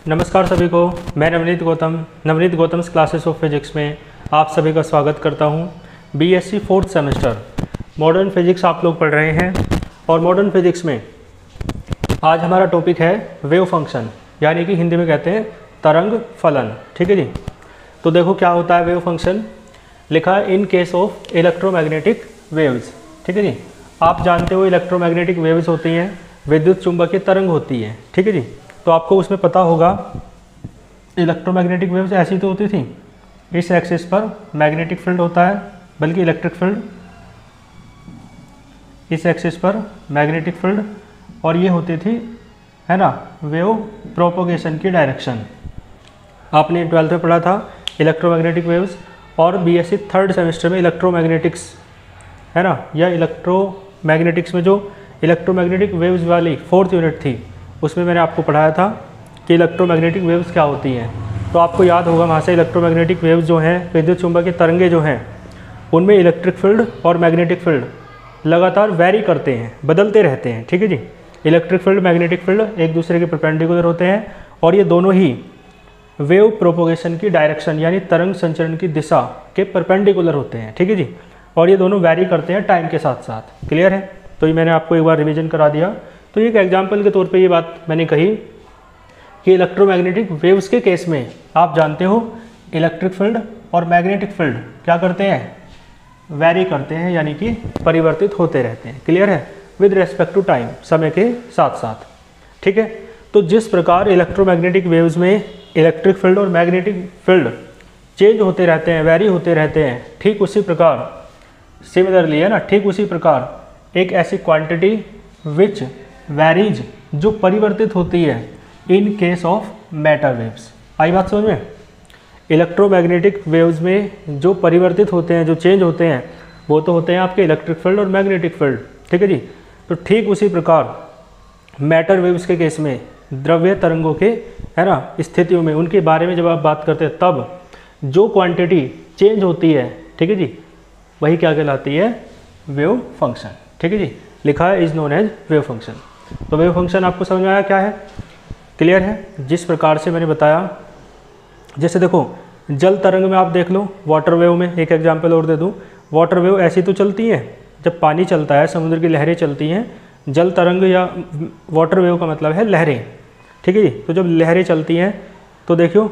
नमस्कार सभी को, मैं Navneet Gautam's classes of physics में आप सभी का स्वागत करता हूं। BSc 4th semester modern physics आप लोग पढ़ रहे हैं और मॉडर्न फिजिक्स में आज हमारा टॉपिक है वेव फंक्शन, यानी कि हिंदी में कहते हैं तरंग फलन। ठीक है जी। तो देखो क्या होता है वेव फंक्शन। लिखा है in case of electromagnetic waves. ठीक है जी। आप जानते हो इलेक्ट्रोमैग्नेटिक वेव्स होती हैं, विद्युत चुंबकीय तरंग होती है। ठीक है जी। तो आपको उसमें पता होगा इलेक्ट्रोमैग्नेटिक वेव्स ऐसी तो होती थी, इस एक्सिस पर मैग्नेटिक फील्ड होता है, बल्कि इलेक्ट्रिक फील्ड इस एक्सिस पर मैग्नेटिक फील्ड, और ये होती थी है ना वेव प्रोपोगेशन की डायरेक्शन। आपने 12th में पढ़ा था इलेक्ट्रोमैग्नेटिक वेव्स, और बीएससी 3rd सेमेस्टर में इलेक्ट्रोमैग्नेटिक्स है ना, या इलेक्ट्रोमैग्नेटिक्स में जो इलेक्ट्रोमैग्नेटिक वेव्स वाली 4th यूनिट थी उसमें मैंने आपको पढ़ाया था कि इलेक्ट्रोमैग्नेटिक वेव्स क्या होती हैं। तो आपको याद होगा वहाँ से इलेक्ट्रोमैग्नेटिक वेव्स जो हैं, विद्युत चुंबकीय तरंगे जो हैं, उनमें इलेक्ट्रिक फील्ड और मैग्नेटिक फील्ड लगातार वैरी करते हैं, बदलते रहते हैं। ठीक है जी। इलेक्ट्रिक फील्ड मैग्नेटिक फील्ड एक दूसरे के परपेंडिकुलर होते हैं, और ये दोनों ही वेव प्रोपोगेशन की डायरेक्शन यानी तरंग संचरण की दिशा के परपेंडिकुलर होते हैं। ठीक है जी। और ये दोनों वैरी करते हैं टाइम के साथ साथ। क्लियर है। तो ये मैंने आपको एक बार रिवीजन करा दिया। तो एक एग्जाम्पल के तौर पे ये बात मैंने कही कि इलेक्ट्रोमैग्नेटिक वेव्स के केस में आप जानते हो इलेक्ट्रिक फील्ड और मैग्नेटिक फील्ड क्या करते हैं, वैरी करते हैं, यानी कि परिवर्तित होते रहते हैं। क्लियर है। विद रेस्पेक्ट टू टाइम, समय के साथ साथ। ठीक है। तो जिस प्रकार इलेक्ट्रोमैग्नेटिक वेव्स में इलेक्ट्रिक फील्ड और मैग्नेटिक फील्ड चेंज होते रहते हैं, वैरी होते रहते हैं, ठीक उसी प्रकार सिमिलरली है ना, ठीक उसी प्रकार एक ऐसी क्वांटिटी विच वैरीज जो परिवर्तित होती है in case of matter waves. आई बात समझ में। इलेक्ट्रोमैग्नेटिक वेव्स में जो परिवर्तित होते हैं, जो चेंज होते हैं, वो तो होते हैं आपके इलेक्ट्रिक फील्ड और मैग्नेटिक फील्ड। ठीक है जी। तो ठीक उसी प्रकार मैटर वेव्स के केस में द्रव्य तरंगों के है ना स्थितियों में उनके बारे में जब आप बात करते हैं तब जो क्वांटिटी चेंज होती है, ठीक है जी, वही क्या कहलाती है, वेव फंक्शन। ठीक है जी। लिखा है is known as wave function. तो वेव फंक्शन आपको समझ में आया क्या है, क्लियर है। जिस प्रकार से मैंने बताया, जैसे देखो जल तरंग में आप देख लो, वाटर वेव में एक एग्जांपल और दे दूं। वाटर वेव ऐसी तो चलती हैं जब पानी चलता है, समुद्र की लहरें चलती हैं। जल तरंग या वाटर वेव का मतलब है लहरें। ठीक है जी। तो जब लहरें चलती हैं तो देखियो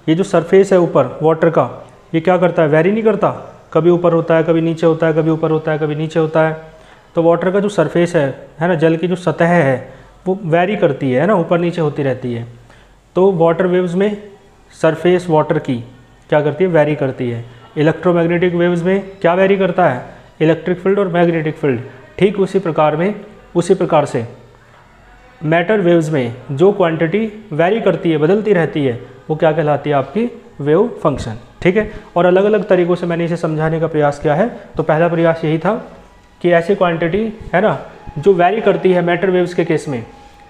ये जो सरफेस है ऊपर वाटर का, ये क्या करता है, वैरी नहीं करता, कभी ऊपर होता है, कभी नीचे होता है, कभी ऊपर होता है, कभी नीचे होता है। तो वाटर का जो सरफेस है ना, जल की जो सतह है वो वैरी करती है ना, ऊपर नीचे होती रहती है। तो वाटर वेव्स में सरफेस वाटर की क्या करती है, वैरी करती है। इलेक्ट्रोमैग्नेटिक वेव्स में क्या वैरी करता है, इलेक्ट्रिक फील्ड और मैग्नेटिक फील्ड। ठीक उसी प्रकार से मैटर वेव्स में जो क्वांटिटी वैरी करती है, बदलती रहती है, वो क्या कहलाती है, आपकी वेव फंक्शन। ठीक है। और अलग अलग तरीक़ों से मैंने इसे समझाने का प्रयास किया है। तो पहला प्रयास यही था कि ऐसी क्वांटिटी है ना जो वैरी करती है मैटर वेव्स के केस में,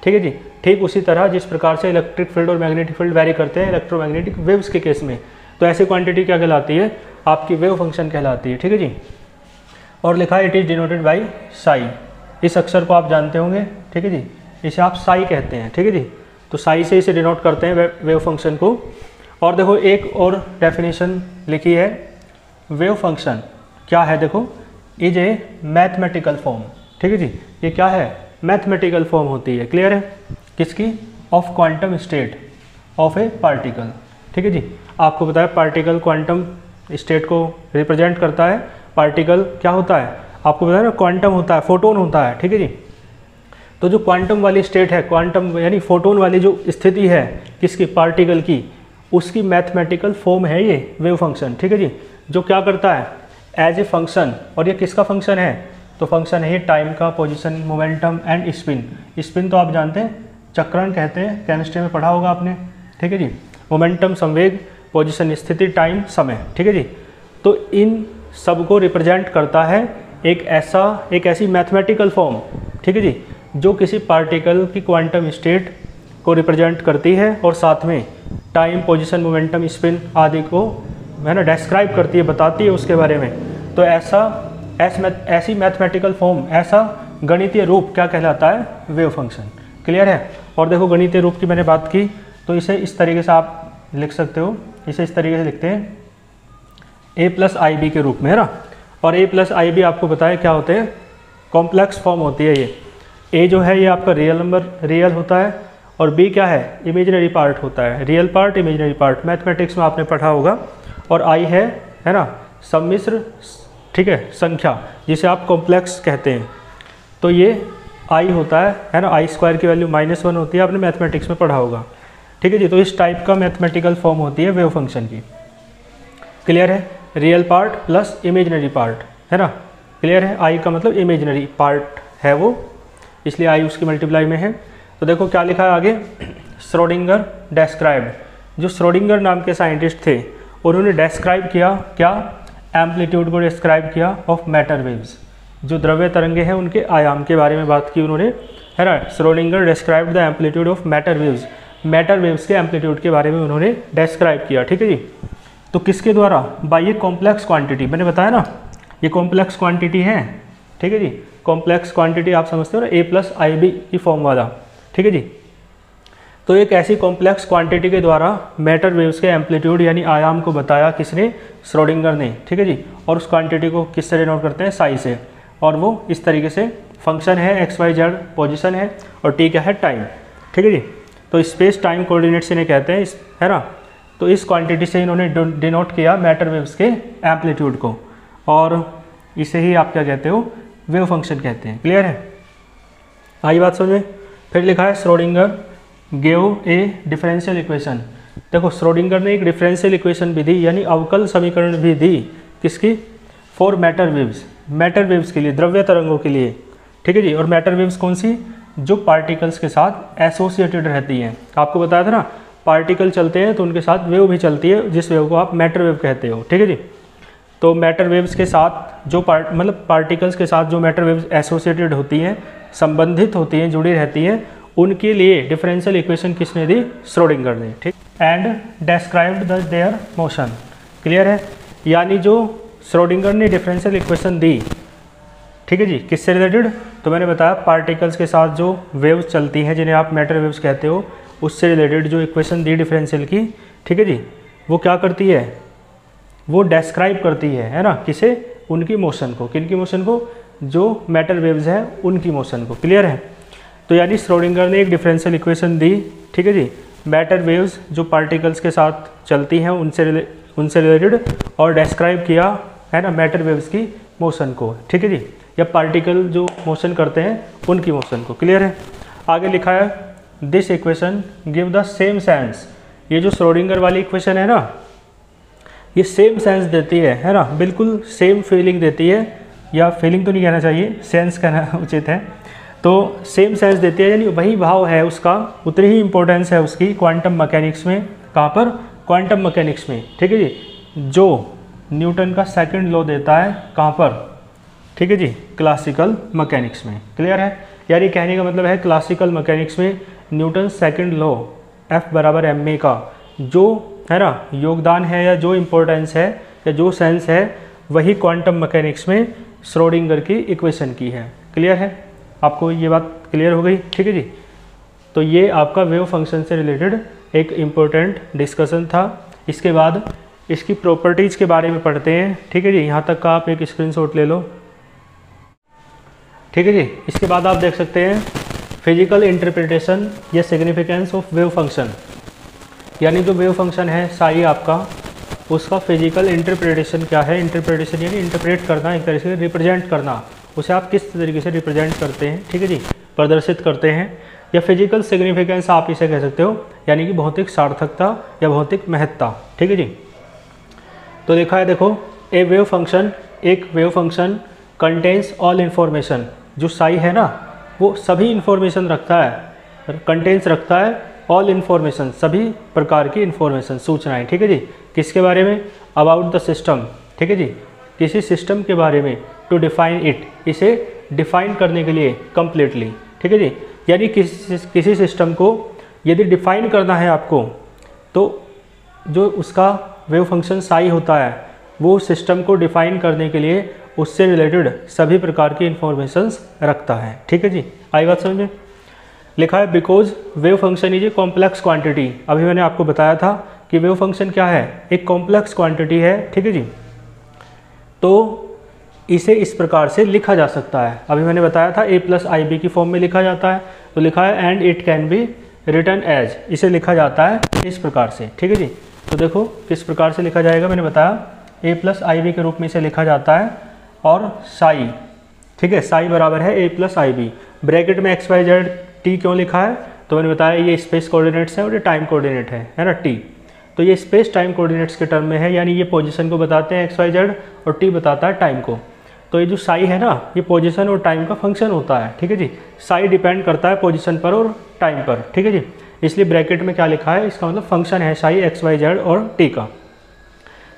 ठीक है जी, ठीक उसी तरह जिस प्रकार से इलेक्ट्रिक फील्ड और मैग्नेटिक फील्ड वैरी करते हैं इलेक्ट्रोमैग्नेटिक वेव्स के केस में, तो ऐसी क्वांटिटी क्या कहलाती है, आपकी वेव फंक्शन कहलाती है। ठीक है जी। और लिखा है it is denoted by Sai. इस अक्षर को आप जानते होंगे। ठीक है जी। इसे आप साई कहते हैं। ठीक है जी। तो साई से इसे डिनोट करते हैं वेव फंक्शन को। और देखो एक और डेफिनेशन लिखी है, वेव फंक्शन क्या है, देखो इज ए मैथमेटिकल फॉर्म। ठीक है जी। ये क्या है, मैथमेटिकल फॉर्म होती है। क्लियर है। किसकी, of quantum state of A particle. ठीक है जी। आपको बताया पार्टिकल क्वांटम स्टेट को रिप्रेजेंट करता है। पार्टिकल क्या होता है, आपको बताया ना, क्वांटम होता है, फोटोन होता है। ठीक है जी। तो जो क्वांटम वाली स्टेट है, क्वांटम यानी फोटोन वाली जो स्थिति है किसकी, पार्टिकल की, उसकी मैथमेटिकल फॉर्म है ये वेव फंक्शन। ठीक है जी। जो क्या करता है एज ए फंक्शन, और ये किसका फंक्शन है, तो फंक्शन है ये टाइम का, position, momentum and spin. Spin तो आप जानते हैं चक्रण कहते हैं, केमिस्ट्री में पढ़ा होगा आपने। ठीक है जी। मोमेंटम संवेग, पोजीशन स्थिति, टाइम समय। ठीक है जी। तो इन सब को रिप्रेजेंट करता है एक ऐसी मैथमेटिकल फॉर्म, ठीक है जी, जो किसी पार्टिकल की क्वांटम स्टेट को रिप्रेजेंट करती है और साथ में टाइम, पोजीशन, मोमेंटम, स्पिन आदि को है ना डिस्क्राइब करती है, बताती है उसके बारे में। तो ऐसी मैथमेटिकल फॉर्म, ऐसा गणितीय रूप क्या कहलाता है, वेव फंक्शन। क्लियर है। और देखो गणितीय रूप की मैंने बात की तो इसे इस तरीके से आप लिख सकते हो, इसे इस तरीके से लिखते हैं a प्लस आई बी के रूप में, है ना। और a प्लस आई बी आपको पता है क्या होते हैं, कॉम्प्लेक्स फॉर्म होती है। ये a जो है ये आपका रियल नंबर रियल होता है, और b क्या है, इमेजिनरी पार्ट होता है, real part imaginary part, mathematics में आपने पढ़ा होगा। और i है ना, सम्मिश्र, ठीक है, संख्या, जिसे आप कॉम्प्लेक्स कहते हैं। तो ये i होता है ना, आई स्क्वायर की वैल्यू -1 होती है, आपने मैथमेटिक्स में पढ़ा होगा, ठीक है जी। तो इस टाइप का मैथमेटिकल फॉर्म होती है वेव फंक्शन की। क्लियर है, real part plus imaginary part, है ना। क्लियर है, i का मतलब इमेजिनरी पार्ट है वो, इसलिए i उसकी मल्टीप्लाई में है। तो देखो क्या लिखा है आगे, श्रोडिंगर डेस्क्राइब्ड, जो श्रोडिंगर नाम के साइंटिस्ट थे उन्होंने डेस्क्राइब किया क्या, एम्पलीट्यूड को डिस्क्राइब किया ऑफ मैटर वेव्स, जो द्रव्य तरंगे हैं उनके आयाम के बारे में बात की उन्होंने, है ना। Schrodinger describe the amplitude of matter waves, matter waves के एम्पलीट्यूड के बारे में उन्होंने डेस्क्राइब किया, ठीक है जी। तो किसके द्वारा, बाय ये कॉम्प्लेक्स क्वांटिटी, मैंने बताया ना ये कॉम्प्लेक्स क्वांटिटी है, ठीक है जी। कॉम्प्लेक्स क्वांटिटी आप समझते हो ना, a प्लस आई बी की फॉर्म वाला, ठीक है जी। तो एक ऐसी कॉम्प्लेक्स क्वांटिटी के द्वारा मैटर वेव्स के एम्पलीट्यूड यानी आयाम को बताया किसने, श्रोडिंगर ने, ठीक है जी। और उस क्वांटिटी को किस से डिनोट करते हैं, साई से, और वो इस तरीके से फंक्शन है XYZ पोजीशन है, और t क्या है, टाइम, ठीक है जी। तो स्पेस टाइम कोऑर्डिनेट्स इन्हें कहते हैं, है ना। तो इस क्वांटिटी से इन्होंने डिनोट किया मैटर वेव्स के एम्पलीट्यूड को, और इसे ही आप क्या कहते हो, वेव फंक्शन कहते हैं। क्लियर है, आई बात समझ में। फिर लिखा है Schrodinger gave a differential equation. देखो श्रोडिंगर ने एक डिफरेंशियल इक्वेशन भी दी, यानी अवकल समीकरण भी दी, किसकी, for matter waves, matter waves के लिए, द्रव्य तरंगों के लिए, ठीक है जी। और मैटर वेव्स कौन सी, जो पार्टिकल्स के साथ एसोसिएटेड रहती हैं। आपको बताया था ना, पार्टिकल चलते हैं तो उनके साथ वेव भी चलती है, जिस वेव को आप मैटर वेव कहते हो, ठीक है जी। तो मैटर वेव्स के साथ जो पार्टिकल्स के साथ जो मैटर वेव्स एसोसिएटेड होती हैं, संबंधित होती हैं, जुड़ी रहती हैं, उनके लिए डिफरेंशियल इक्वेशन किसने दी, श्रोडिंगर ने, ठीक। And described their motion. Clear है, यानी जो श्रोडिंगर ने डिफरेंशियल इक्वेशन दी, ठीक है जी, किससे रिलेटेड, तो मैंने बताया पार्टिकल्स के साथ जो वेव्स चलती हैं जिन्हें आप मैटर वेव्स कहते हो, उससे रिलेटेड जो इक्वेशन दी डिफरेंशियल की, ठीक है जी, वो क्या करती है, वो डेस्क्राइब करती है ना, किसे, उनकी मोशन को, किनकी मोशन को, जो मैटर वेव्स हैं उनकी मोशन को। क्लियर है, तो यानी श्रोडिंगर ने एक डिफरेंशियल इक्वेशन दी, ठीक है जी, मैटर वेव्स जो पार्टिकल्स के साथ चलती हैं उनसे रिलेटेड, और डेस्क्राइब किया, है ना, मैटर वेव्स की मोशन को, ठीक है जी, या पार्टिकल जो मोशन करते हैं उनकी मोशन को। क्लियर है, आगे लिखा है this equation give the same sense. ये जो श्रोडिंगर वाली इक्वेशन है ना, ये सेम सेंस देती है ना, बिल्कुल सेम फीलिंग देती है, या फीलिंग तो नहीं कहना चाहिए, सेंस कहना उचित है। तो सेम सेंस देती है, यानी वही भाव है उसका, उतनी ही इंपॉर्टेंस है उसकी क्वांटम मैकेनिक्स में। कहाँ पर, क्वांटम मैकेनिक्स में, ठीक है जी, जो न्यूटन का सेकंड लॉ देता है, कहाँ पर, ठीक है जी, क्लासिकल मैकेनिक्स में। क्लियर है, यानी कहने का मतलब है क्लासिकल मैकेनिक्स में न्यूटन सेकंड लॉ F बराबर ma का जो है ना योगदान है, या जो इम्पोर्टेंस है, या जो सेंस है, वही क्वांटम मैकेनिक्स में श्रोडिंगर की इक्वेशन की है। क्लियर है, आपको ये बात क्लियर हो गई, ठीक है जी। तो ये आपका वेव फंक्शन से रिलेटेड एक इम्पोर्टेंट डिस्कशन था। इसके बाद इसकी प्रॉपर्टीज़ के बारे में पढ़ते हैं, ठीक है जी। यहाँ तक का आप एक स्क्रीनशॉट ले लो, ठीक है जी। इसके बाद आप देख सकते हैं फिजिकल इंटरप्रिटेशन या सिग्निफिकेंस ऑफ वेव फंक्शन, यानी जो वेव फंक्शन है साई आपका, उसका फिजिकल इंटरप्रिटेशन क्या है। इंटरप्रिटेशन यानी इंटरप्रेट करना, एक तरीके से रिप्रेजेंट करना, उसे आप किस तरीके से रिप्रेजेंट करते हैं, ठीक है जी, प्रदर्शित करते हैं। या फिजिकल सिग्निफिकेंस आप इसे कह सकते हो, यानी कि भौतिक सार्थकता या भौतिक महत्ता, ठीक है जी। तो देखा है, देखो ए वेव फंक्शन, एक wave function contains all information, जो साई है ना वो सभी इन्फॉर्मेशन रखता है, कंटेन्स रखता है ऑल इन्फॉर्मेशन, सभी प्रकार की इन्फॉर्मेशन, सूचनाएं, ठीक है जी, किसके बारे में, अबाउट द सिस्टम, ठीक है जी, किसी सिस्टम के बारे में, टू डिफाइन इट, इसे डिफाइन करने के लिए कम्प्लीटली, ठीक है जी। यानी किसी सिस्टम को यदि डिफाइन करना है आपको, तो जो उसका वेव फंक्शन साई होता है वो सिस्टम को डिफाइन करने के लिए उससे रिलेटेड सभी प्रकार की इन्फॉर्मेशंस रखता है, ठीक है जी। आई बात समझ में। लिखा है because wave function is a complex quantity. अभी मैंने आपको बताया था कि वेव फंक्शन क्या है, एक कॉम्प्लेक्स क्वांटिटी है, ठीक है जी। तो इसे इस प्रकार से लिखा जा सकता है, अभी मैंने बताया था a प्लस आई बी की फॉर्म में लिखा जाता है। तो लिखा है and it can be written as, इसे लिखा जाता है इस प्रकार से, ठीक है जी। तो देखो किस प्रकार से लिखा जाएगा, मैंने बताया a प्लस आई बी के रूप में इसे लिखा जाता है। और साई, ठीक है, साई बराबर है a plus i b. Bracket में एक्स वाई जेड टी क्यों लिखा है, तो मैंने बताया ये स्पेस कोऑर्डिनेट्स है और ये टाइम कोऑर्डिनेट है ना टी। तो ये स्पेस टाइम कोऑर्डिनेट्स के टर्म में है, यानी ये पोजीशन को बताते हैं एक्स वाई जेड और टी बताता है टाइम को। तो ये जो साई है ना, ये पोजीशन और टाइम का फंक्शन होता है, ठीक है जी। साई डिपेंड करता है पोजीशन पर और टाइम पर, ठीक है जी। इसलिए ब्रैकेट में क्या लिखा है, इसका मतलब फंक्शन है साई एक्स वाई जेड और टी का।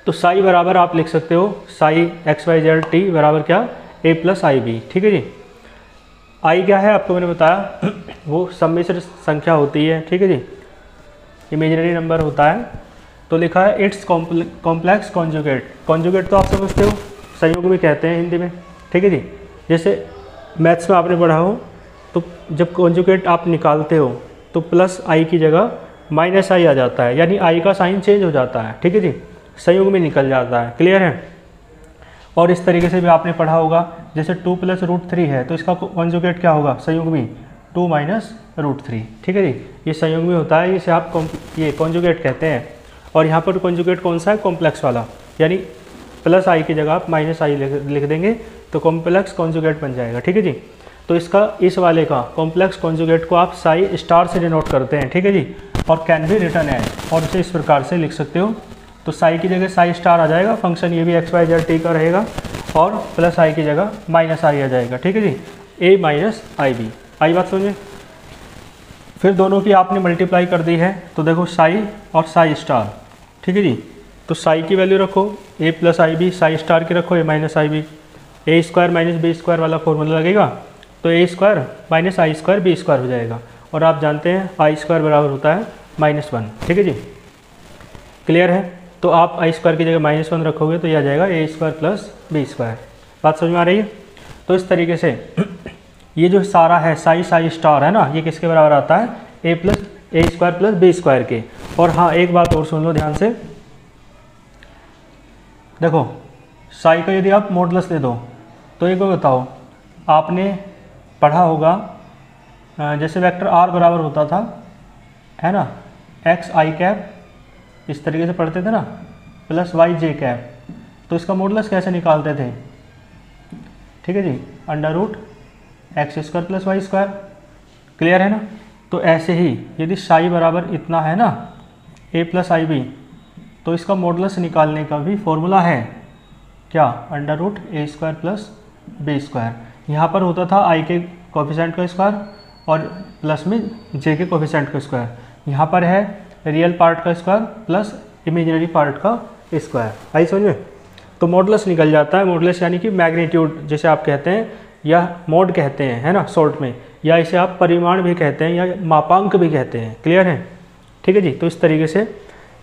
तो साई बराबर आप लिख सकते हो psi x y z t बराबर क्या, a प्लस आई बी, ठीक है जी। आई क्या है आपको मैंने बताया, वो सम्मिश्र संख्या होती है, ठीक है जी, इमेजिनरी नंबर होता है। तो लिखा है इट्स कॉम्प्लेक्स कॉन्जुगेट। कॉन्जुगेट तो आप समझते हो, संयोग भी कहते हैं हिंदी में, ठीक है जी। जैसे मैथ्स में आपने पढ़ा हो, तो जब कॉन्जुगेट आप निकालते हो तो प्लस आई की जगह माइनस आई आ जाता है, यानी आई का साइन चेंज हो जाता है, ठीक है जी, संयोग में निकल जाता है, क्लियर है। और इस तरीके से भी आपने पढ़ा होगा, जैसे 2 प्लस रूट 3 है तो इसका कॉन्जुगेट क्या होगा, संयुग्मी 2 माइनस रूट 3, ठीक है जी। ये संयुग्मी होता है, इसे आप ये कॉन्जुगेट कहते हैं। और यहाँ पर कॉन्जुगेट कौन सा है, कॉम्प्लेक्स वाला, यानी प्लस आई की जगह आप माइनस आई लिख देंगे तो कॉम्प्लेक्स कॉन्जुगेट बन जाएगा, ठीक है जी। तो इसका इस वाले का कॉम्प्लेक्स कॉन्जुगेट को आप साई स्टार से डिनोट करते हैं, ठीक है जी। और कैन बी रिटन एज, और इसे इस प्रकार से लिख सकते हो। तो साई की जगह साई स्टार आ जाएगा, फंक्शन ये भी एक्स वाई जेड टी का रहेगा, और प्लस आई की जगह माइनस आई आ जाएगा, ठीक है जी, ए माइनस आई बी। आई बात समझे। फिर दोनों की आपने मल्टीप्लाई कर दी है, तो देखो साई और साई स्टार, ठीक है जी। तो साई की वैल्यू रखो ए plus i B, Sai star की रखो ए माइनस आई बी। ए स्क्वायर माइनस बी स्क्वायर वाला फॉर्मूला लगेगा, तो ए स्क्वायर माइनस आई स्क्वायर बी स्क्वायर हो जाएगा। और आप जानते हैं आई स्क्वायर बराबर होता है -1, ठीक है जी, क्लियर है। तो आप आई स्क्वायर की जगह -1 रखोगे तो यह आ जाएगा ए स्क्वायर प्लस बी स्क्वायर। बात समझ में आ रही है। तो इस तरीके से ये जो सारा है साई साई स्टार है ना, ये किसके बराबर आता है, ए स्क्वायर प्लस बी स्क्वायर के। और हाँ एक बात और सुन लो ध्यान से, देखो साई का यदि आप मॉडुलस ले दो तो एक बार बताओ, आपने पढ़ा होगा जैसे वेक्टर आर बराबर होता था, है ना, एक्स आई कैप, इस तरीके से पढ़ते थे ना, प्लस वाई जे कैप। तो इसका मॉडुलस कैसे निकालते थे, ठीक है जी, under root x square plus y square, clear है ना। तो ऐसे ही यदि साई बराबर इतना है ना, ए प्लस आई बी, तो इसका मॉडुलस निकालने का भी फॉर्मूला है क्या, अंडर रूट ए स्क्वायर प्लस बी स्क्वायर। यहाँ पर होता था आई के कोफिशिएंट का स्क्वायर और प्लस में जे के कोफिशिएंट का स्क्वायर। यहाँ पर है रियल पार्ट का स्क्वायर प्लस इमेजिनरी पार्ट का स्क्वायर। आई समझ में। तो मॉडुलस निकल जाता है, मॉडुलस यानी कि मैग्नीट्यूड जैसे आप कहते हैं, या मोड कहते हैं, है ना शॉर्ट में, या इसे आप परिमाण भी कहते हैं या मापांक भी कहते हैं, क्लियर है, ठीक है जी। तो इस तरीके से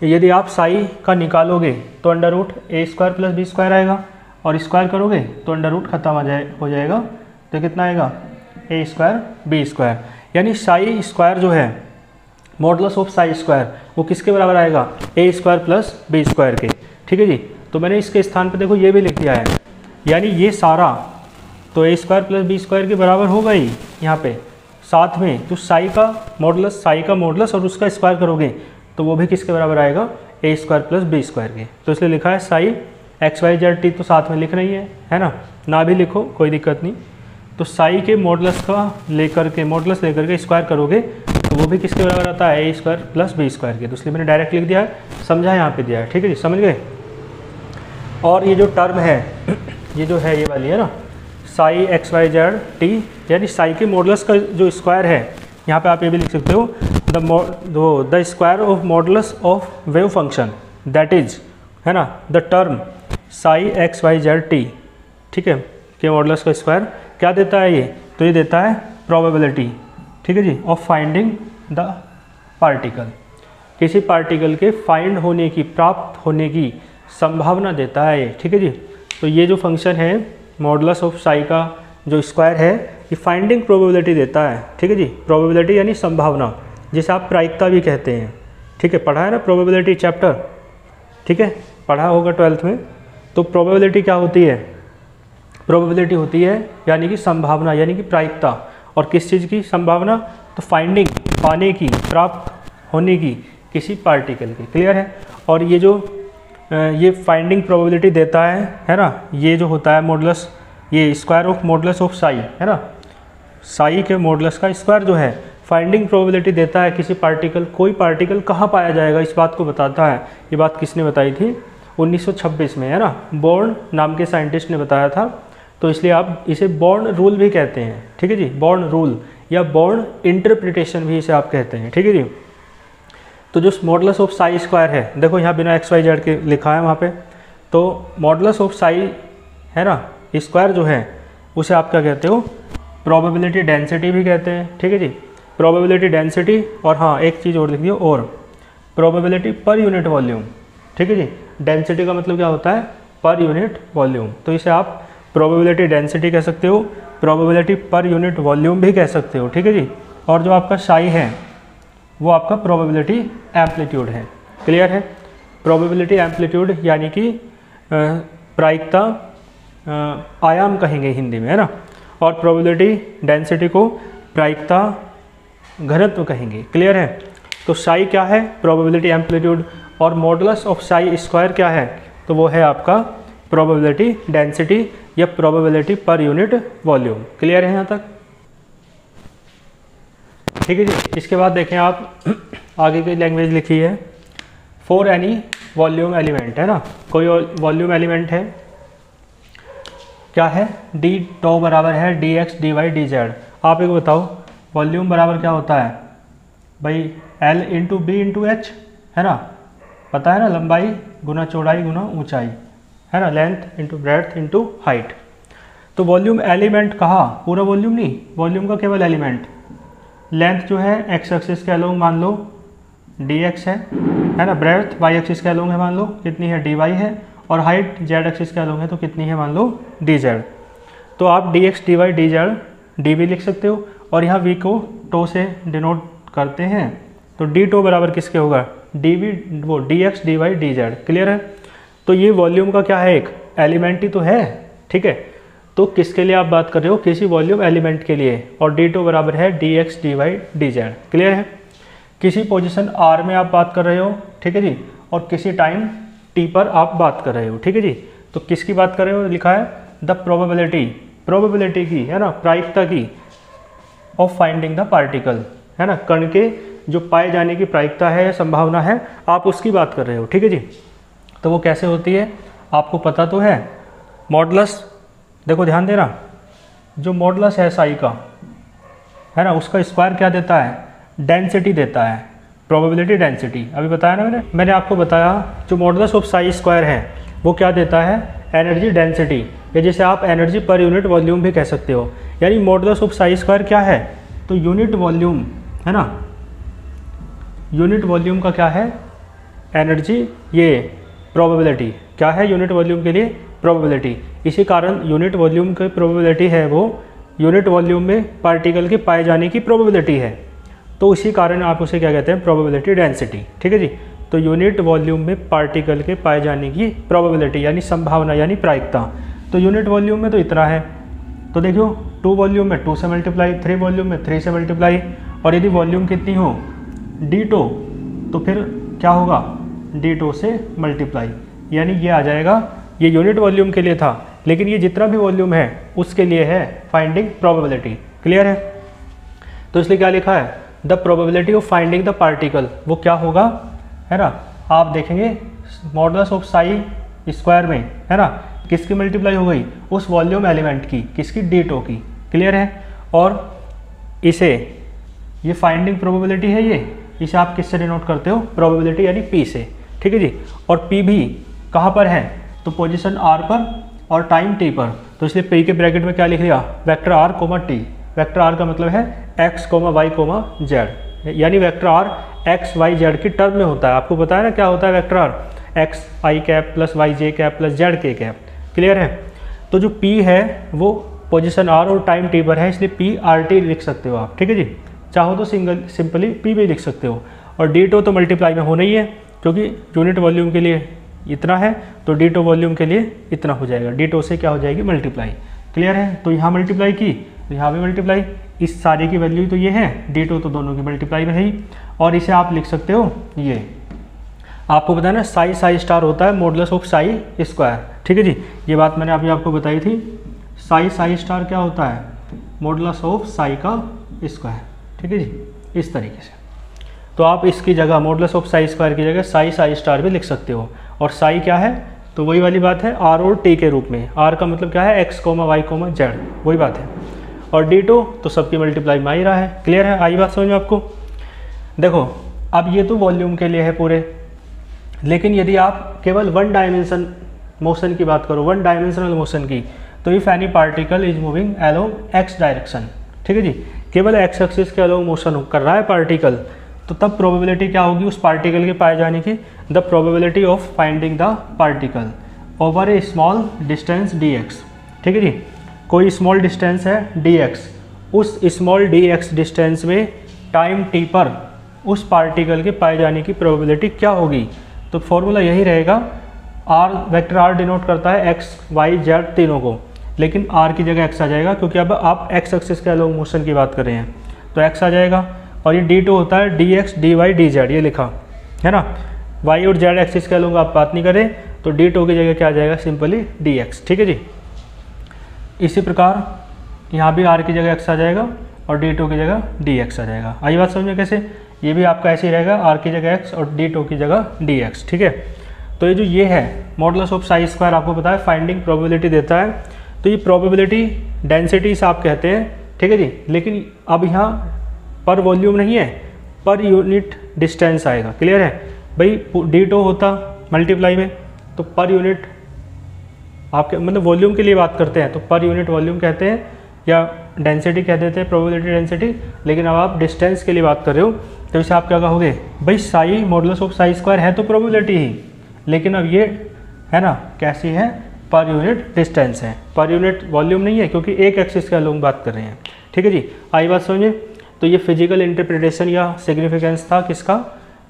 यदि आप साई का निकालोगे तो अंडर रूट ए स्क्वायर प्लस बी स्क्वायर आएगा, और स्क्वायर करोगे तो अंडर रूट खत्म हो जाएगा, तो कितना आएगा, ए स्क्वायर बी स्क्वायर। यानी साई स्क्वायर जो है मॉडुलस ऑफ साई स्क्वायर वो किसके बराबर आएगा, a square plus b square के, ठीक है जी। तो मैंने इसके स्थान पे देखो ये भी लिख दिया है, यानी ये सारा तो ए स्क्वायर प्लस बी स्क्वायर के बराबर होगा ही यहाँ पे साथ में। तो साई का मॉडुलस और उसका स्क्वायर करोगे तो वो भी किसके बराबर आएगा, a square plus b square के। तो इसलिए लिखा है psi x y z t, तो साथ में लिख रही है ना भी लिखो कोई दिक्कत नहीं। तो साई के मॉडुलस लेकर के स्क्वायर करोगे तो वो भी किसके बराबर आता है, ए स्क्वायर प्लस बी स्क्वायर के। तो इसलिए मैंने डायरेक्ट लिख दिया है, समझा यहाँ पे दिया है, ठीक है जी, समझ गए। और ये जो टर्म है ये जो है ये वाली है ना, psi x y z t, यानी साई के मॉडुलस का जो स्क्वायर है, यहाँ पे आप ये भी लिख सकते हो the square of modulus of wave function, that is, है ना, the term psi x y z t, ठीक है, के मॉडुलस का स्क्वायर क्या देता है ये, तो ये देता है प्रोबेबिलिटी, ठीक है जी, ऑफ फाइंडिंग द पार्टिकल, किसी पार्टिकल के फाइंड होने की, प्राप्त होने की संभावना देता है ये, ठीक है जी। तो ये जो फंक्शन है मॉडुलस ऑफ साई का जो स्क्वायर है ये फाइंडिंग प्रोबेबिलिटी देता है, ठीक है जी। प्रोबेबिलिटी यानी संभावना, जिसे आप प्रायिकता भी कहते हैं, ठीक है। पढ़ा है ना प्रोबेबिलिटी चैप्टर, ठीक है, पढ़ा होगा 12th में। तो प्रोबेबिलिटी क्या होती है? प्रोबेबिलिटी होती है यानी कि संभावना, यानी कि प्रायिकता। और किस चीज़ की संभावना? तो फाइंडिंग, पाने की, प्राप्त होने की किसी पार्टिकल की। क्लियर है। और ये जो ये फाइंडिंग प्रोबेबिलिटी देता है ना, ये जो होता है मॉडुलस, ये square of modulus of Sai है ना, साई के मॉडुलस का स्क्वायर जो है फाइंडिंग प्रोबेबिलिटी देता है किसी पार्टिकल, कोई पार्टिकल कहाँ पाया जाएगा इस बात को बताता है। ये बात किसने बताई थी? 1926 में, है ना, बोर्न नाम के साइंटिस्ट ने बताया था। तो इसलिए आप इसे बोर्न रूल भी कहते हैं, ठीक है जी। बोर्न रूल या बोर्न इंटरप्रिटेशन भी इसे आप कहते हैं, ठीक है जी। तो जो मॉडुलस ऑफ साई स्क्वायर है, देखो यहाँ बिना एक्स वाई जेड के लिखा है वहाँ पे, तो मॉडुलस ऑफ साई है ना स्क्वायर जो है उसे आप क्या कहते हो? प्रोबेबिलिटी डेंसिटी भी कहते हैं, ठीक है जी। प्रोबेबिलिटी डेंसिटी, और हाँ एक चीज़ और लिख दियो, और प्रोबेबिलिटी पर यूनिट वॉल्यूम, ठीक है जी। डेंसिटी का मतलब क्या होता है? Per unit volume. तो इसे आप प्रोबेबिलिटी डेंसिटी कह सकते हो, प्रोबेबिलिटी पर यूनिट वॉल्यूम भी कह सकते हो, ठीक है जी। और जो आपका साई है वो आपका प्रोबेबिलिटी एम्पलीट्यूड है। क्लियर है। प्रोबेबिलिटी एम्पलीट्यूड यानी कि प्रायिकता आयाम कहेंगे हिंदी में, है ना। और प्रोबेबिलिटी डेंसिटी को प्रायिकता घनत्व कहेंगे। क्लियर है। तो साई क्या है? Probability amplitude. और मॉडुलस ऑफ साई स्क्वायर क्या है? तो वो है आपका प्रोबेबिलिटी डेंसिटी या probability per unit volume. Clear है यहाँ तक? ठीक है जी। इसके बाद देखें आप आगे की लैंग्वेज लिखी है, फॉर एनी वॉल्यूम एलिमेंट, है ना, कोई वॉल्यूम एलिमेंट है, क्या है? डी टो बराबर है d x d y d z. आप एक बताओ वॉल्यूम बराबर क्या होता है भाई? L into b into h, है ना, पता है ना, लंबाई गुना चौड़ाई गुना ऊंचाई, है ना, length into breadth into height. तो वॉल्यूम एलिमेंट कहा, पूरा वॉल्यूम नहीं, वॉल्यूम का केवल एलिमेंट। लेंथ जो है एक्स एक्सिस के अलोंग मान लो डी एक्स है ना, ब्रेड्थ वाई एक्सिस के अलोंग है मान लो कितनी है? डी वाई है। और हाइट जेड एक्सिस के अलोंग है तो कितनी है? मान लो डी जेड। तो आप d x d y d z d भी लिख सकते हो, और यहाँ वी को टो से डिनोट करते हैं। तो डी टो बराबर किसके होगा? डी वी, वो d x d y d z. Clear है। तो ये वॉल्यूम का क्या है? एक एलिमेंट ही तो है, ठीक है। तो किसके लिए आप बात कर रहे हो? किसी वॉल्यूम एलिमेंट के लिए। और डी टो बराबर है d x d y d z. Clear है। किसी पोजीशन आर में आप बात कर रहे हो, ठीक है जी, और किसी टाइम टी पर आप बात कर रहे हो, ठीक है जी। तो किसकी बात कर रहे हो? लिखा है द प्रोबेबिलिटी, प्रोबेबिलिटी की, है ना, प्रायिकता की, ऑफ फाइंडिंग द पार्टिकल, है ना, कण के जो पाए जाने की प्रायिकता है या संभावना है, आप उसकी बात कर रहे हो, ठीक है जी। तो वो कैसे होती है आपको पता तो है। मॉडुलस, देखो ध्यान देना, जो मॉडुलस है साई का, है ना, उसका स्क्वायर क्या देता है? डेंसिटी देता है, प्रोबेबिलिटी डेंसिटी। अभी बताया ना मैंने आपको बताया, जो मॉडुलस ऑफ साई स्क्वायर है वो क्या देता है? एनर्जी डेंसिटी, या जैसे आप एनर्जी पर यूनिट वॉल्यूम भी कह सकते हो। यानी मॉडुलस ऑफ साई स्क्वायर क्या है? तो यूनिट वॉल्यूम, है ना, यूनिट वॉल्यूम का क्या है? एनर्जी। ये प्रोबेबिलिटी क्या है? यूनिट वॉल्यूम के लिए प्रोबेबिलिटी। इसी कारण यूनिट वॉल्यूम की प्रोबेबिलिटी है वो यूनिट वॉल्यूम में पार्टिकल के पाए जाने की प्रोबेबिलिटी है। तो इसी कारण आप उसे क्या कहते हैं? प्रोबेबिलिटी डेंसिटी, ठीक है जी। तो यूनिट वॉल्यूम में पार्टिकल के पाए जाने की प्रोबेबिलिटी यानी संभावना यानी प्रायिकता। तो यूनिट वॉल्यूम में तो इतना है, तो देखो 2 वॉल्यूम में 2 से मल्टीप्लाई, 3 वॉल्यूम में 3 से मल्टीप्लाई, और यदि वॉल्यूम कितनी हो? डी टो, तो फिर क्या होगा? डी टो से मल्टीप्लाई, यानी ये आ जाएगा। ये यूनिट वॉल्यूम के लिए था, लेकिन ये जितना भी वॉल्यूम है उसके लिए है फाइंडिंग प्रोबेबिलिटी। क्लियर है। तो इसलिए क्या लिखा है? The probability of finding the particle, वो क्या होगा, है ना, आप देखेंगे मॉडुलस ऑफ साई स्क्वायर में, है ना, किसकी मल्टीप्लाई हो गई? उस वॉल्यूम एलिमेंट की, किसकी? डी टो की। क्लियर है। और इसे, ये फाइंडिंग प्रोबेबिलिटी है, ये इसे आप किससे डिनोट करते हो? प्रोबेबिलिटी यानी पी से, ठीक है जी। और पी भी कहाँ पर है? तो पोजीशन आर पर और टाइम टी पर। तो इसलिए पी के ब्रैकेट में क्या लिख लिया? Vector r comma t. Vector r का मतलब है x comma y comma z, यानी vector r x y z की टर्म में होता है। आपको पता है ना क्या होता है vector r? X i cap plus y j cap plus z k cap. Clear है। तो जो पी है वो पोजीशन आर और टाइम टी पर है, इसलिए पी आर टी लिख सकते हो आप, ठीक है जी। चाहो तो सिंपली पी भी लिख सकते हो। और डी टो तो मल्टीप्लाई में होना ही है, क्योंकि यूनिट वॉल्यूम के लिए इतना है तो डी टो वॉल्यूम के लिए इतना हो जाएगा, डी टो से क्या हो जाएगी मल्टीप्लाई। क्लियर है? तो यहाँ मल्टीप्लाई की तो यहाँ भी मल्टीप्लाई, इस सारे की वैल्यू तो ये है, डी टो तो दोनों की मल्टीप्लाई में है ही। और इसे आप लिख सकते हो, ये आपको पता है ना साई स्टार होता है मॉडुलस ऑफ साई स्क्वायर, ठीक है जी। ये बात मैंने अभी आपको बताई थी, साई स्टार क्या होता है, मॉडुलस ऑफ साई का स्क्वायर, ठीक है जी, इस तरीके से। तो आप इसकी जगह मॉडुलस ऑफ साई स्क्वायर की जगह साई स्टार भी लिख सकते हो। और साई क्या है, तो वही वाली बात है आर और टी के रूप में। आर का मतलब क्या है, x comma y comma z, वही बात है। और डी टू तो सबकी मल्टीप्लाई में आ ही रहा है। क्लियर है? आई बात समझ में आपको? देखो अब ये तो वॉल्यूम के लिए है पूरे, लेकिन यदि आप केवल वन डायमेंशन मोशन की बात करो, वन डायमेंशनल मोशन की, तो if any particle is moving along x direction, ठीक है जी, केवल एक्स एक्सिस के अलोंग मोशन कर रहा है पार्टिकल, तो तब प्रोबेबिलिटी क्या होगी उस पार्टिकल के पाए जाने की, the probability of finding the particle over A small distance D x, ठीक है जी। कोई स्मॉल डिस्टेंस है डी एक्स, उस स्मॉल डी एक्स डिस्टेंस में टाइम टी पर उस पार्टिकल के पाए जाने की प्रोबेबिलिटी क्या होगी। तो फॉर्मूला यही रहेगा, आर वेक्टर आर डिनोट करता है एक्स वाई जेड तीनों को, लेकिन आर की जगह एक्स आ जाएगा, क्योंकि अब आप एक्स एक्सिस के अलोंग मोशन की बात कर रहे हैं, तो एक्स आ जाएगा। और ये डी टू होता है d x d y d z, ये लिखा है ना, वाई और जेड एक्सिस के अलोंग आप बात नहीं करें, तो डी टू की जगह क्या आ जाएगा, सिंपली डी एक्स, ठीक है जी। इसी प्रकार यहाँ भी आर की जगह एक्स आ जाएगा और डी टू की जगह डी एक्स आ जाएगा। आई बात समझ में कैसे? ये भी आपका ऐसे ही रहेगा, आर की जगह एक्स और डी टू की जगह डी एक्स, ठीक है। तो ये जो ये है मॉडुलस ऑफ साई स्क्वायर, आपको पता है फाइंडिंग प्रोबेबिलिटी देता है, तो ये प्रोबेबिलिटी डेंसिटी से आप कहते हैं, ठीक है जी। लेकिन अब यहाँ पर वॉल्यूम नहीं है, पर यूनिट डिस्टेंस आएगा। क्लियर है भाई? डी टू होता मल्टीप्लाई में, तो पर यूनिट आपके मतलब वॉल्यूम के लिए बात करते हैं तो पर यूनिट वॉल्यूम कहते हैं, या डेंसिटी कह देते हैं, प्रोबेबिलिटी डेंसिटी। लेकिन अब आप डिस्टेंस के लिए बात कर रहे हो, तो इसे आप क्या कहोगे भाई, Sai modulus of Sai square है तो प्रोबेबिलिटी ही, लेकिन अब ये है ना कैसी है, पर यूनिट डिस्टेंस है, पर यूनिट वॉल्यूम नहीं है, क्योंकि एक एक्सिस के अलोंग बात कर रहे हैं, ठीक है जी। आई बात समझे? तो ये फिजिकल इंटरप्रिटेशन या सिग्निफिकेंस था किसका,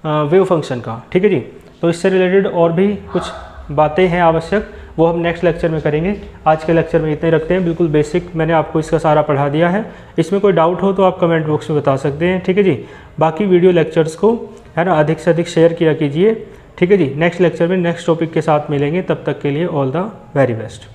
वेव फंक्शन का, ठीक है जी। तो इससे रिलेटेड और भी कुछ बातें हैं आवश्यक, वो हम नेक्स्ट लेक्चर में करेंगे। आज के लेक्चर में इतने रखते हैं, बिल्कुल बेसिक मैंने आपको इसका सारा पढ़ा दिया है। इसमें कोई डाउट हो तो आप कमेंट बॉक्स में बता सकते हैं, ठीक है जी। बाकी वीडियो लेक्चर्स को है ना अधिक से अधिक शेयर किया कीजिए, ठीक है जी। नेक्स्ट लेक्चर में नेक्स्ट टॉपिक के साथ मिलेंगे, तब तक के लिए ऑल द वेरी बेस्ट।